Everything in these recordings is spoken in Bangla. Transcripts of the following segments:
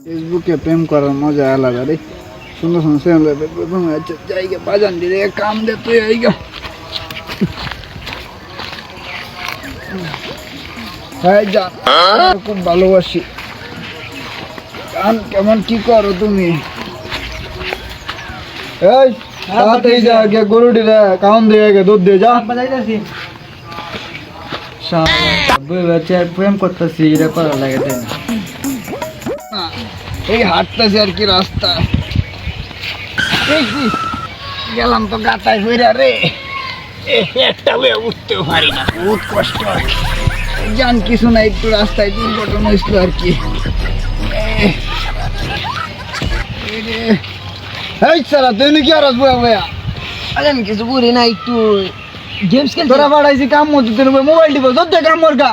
ফেসবুকে প্রেম করার মজা আলাদা রে। সুন্দর সুন্দর ছেলে জায়গা বাজান দিলে কাম দে তুই আইগা। হ্যাঁ জান, খুব ভালোবাসি। জান কেমন কি করো তুমি? এই তাড়াতাড়ি যা, আগে গরুটি রে কাউন দিয়ে আগে দুধ দিয়ে যা। বাজাইতাছি প্রেম করতেছি, এটা করা লাগে তাই না? এই হাঁটতেছে আর কি রাস্তা গেলাম তো গাতায় ফিরা রে, একটা উঠতেও পারি না, বহুত কষ্ট হয়। জান কিছু না, একটু রাস্তায় দুর্ঘটনা হয়েছিল আর কি। এই সারা তুই কি আর আসবো ভাইয়া? আরে আমি কিছু করি না, একটু গেমস খেলতে। তোরা বাড়াইছি কাম মতো তুই মোবাইল দিব তোর কাম মরগা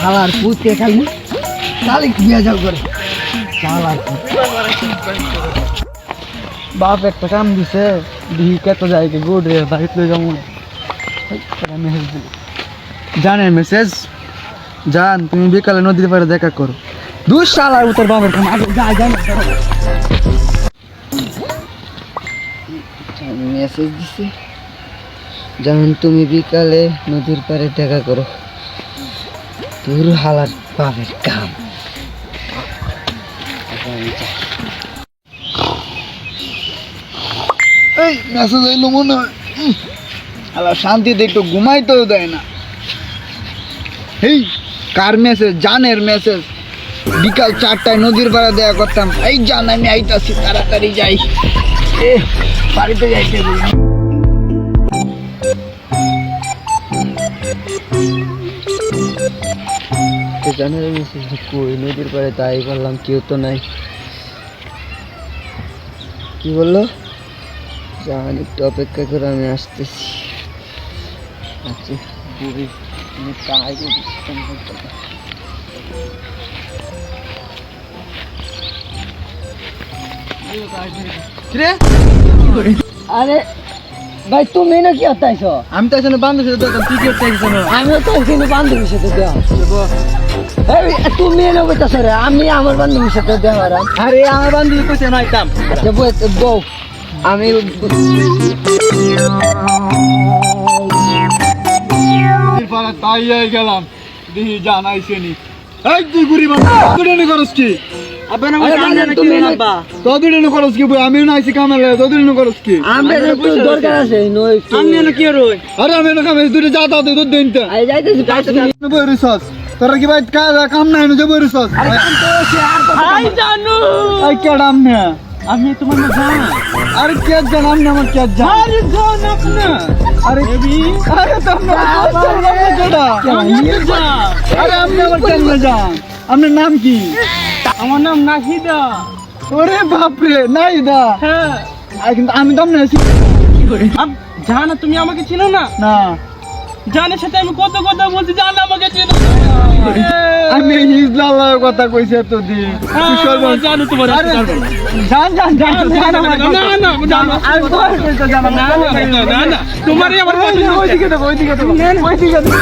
শালার পুতে খালি শালি বিয়া যাও করে শালার বাপ একটা কাম দিছে, দিহি কত জায়গা গুড রে বাড়িতে লই যাবো। মেসেজ দিল, জানের মেসেজ, জান তুমি বিকালে নদীর পাড়ে দেখা করো। দুই শালার উত্তর বাবার কাম আগে যা যা মেসেজ দিছে, জান তুমি বিকালে নদীর পাড়ে দেখা করো। তোর হালার বাপের কাম। এই মেসেজ এলো মনে হয়, আলা শান্তিতে একটু ঘুমাইতেও দেয় না। এই কার মেসেজ? জানের মেসেজ। বিকাল 4টায় নদীর পাড়ে দেখা করতাম। এই জান আমি আইতাছি, তাড়াতাড়ি যাই, বাড়িতে যাইতে বলি। জানের মেসেজ কই? নদীর পাড়ে তাই করলাম, কেউ তো নাই। কি বললো? জান একটু অপেক্ষা করে আমি আসতেছি। আচ্ছা বুড়ি তুমি তাই আরে ভাই তুমি না কি আতাইছ? আমি তো এখানে বান্ধবীর সাথে দেখলাম, তুই কি চাইছিস? আমিও তো এখানে বান্ধবীর সাথে দেওয়া। তুমি এনে বলতেছ রে, আমি আমার বান্ধবীর সাথে দেওয়া। আরে আমার বান্ধবী কইছে না আইতাম। বউ আমি তাই গেলাম, দেখি জান আইসে নি। এই তুই গুড়ি বান্ধব করস কি? তোদের খরচ কি? আমি না আইসি কামে, তোদের খরচ কি? দরকার আছে। আরে আমি না কামে দুটো যা দাও দুধ দিন তো বই রিসস তোরা কি ভাই কাম নাই না বই রিসস। আই কেডাম না আমি তোমার না জান। আরে কে জান? আমি আমার কে জান? আরে জান আপনি। আরে আরে তোমরা কেডা? আরে আপনি আমার কেন জান? আপনার নাম কি? আমার নাম নাহিদা। ওরে বাপরে নাহিদা। হ্যাঁ কিন্তু আমি তো আপনার জানা, তুমি আমাকে চিনো না? না জানের সাথে আমি কত কথা বলছি, জান আমাকে চিনো। আমি ইসলামের কথা কইছে তো দি জানো তোমার জান জান জান না না জানো আমি তো জানা না না তোমারই আমার ওইদিকে দেবো ওইদিকে দেবো ওইদিকে দেবো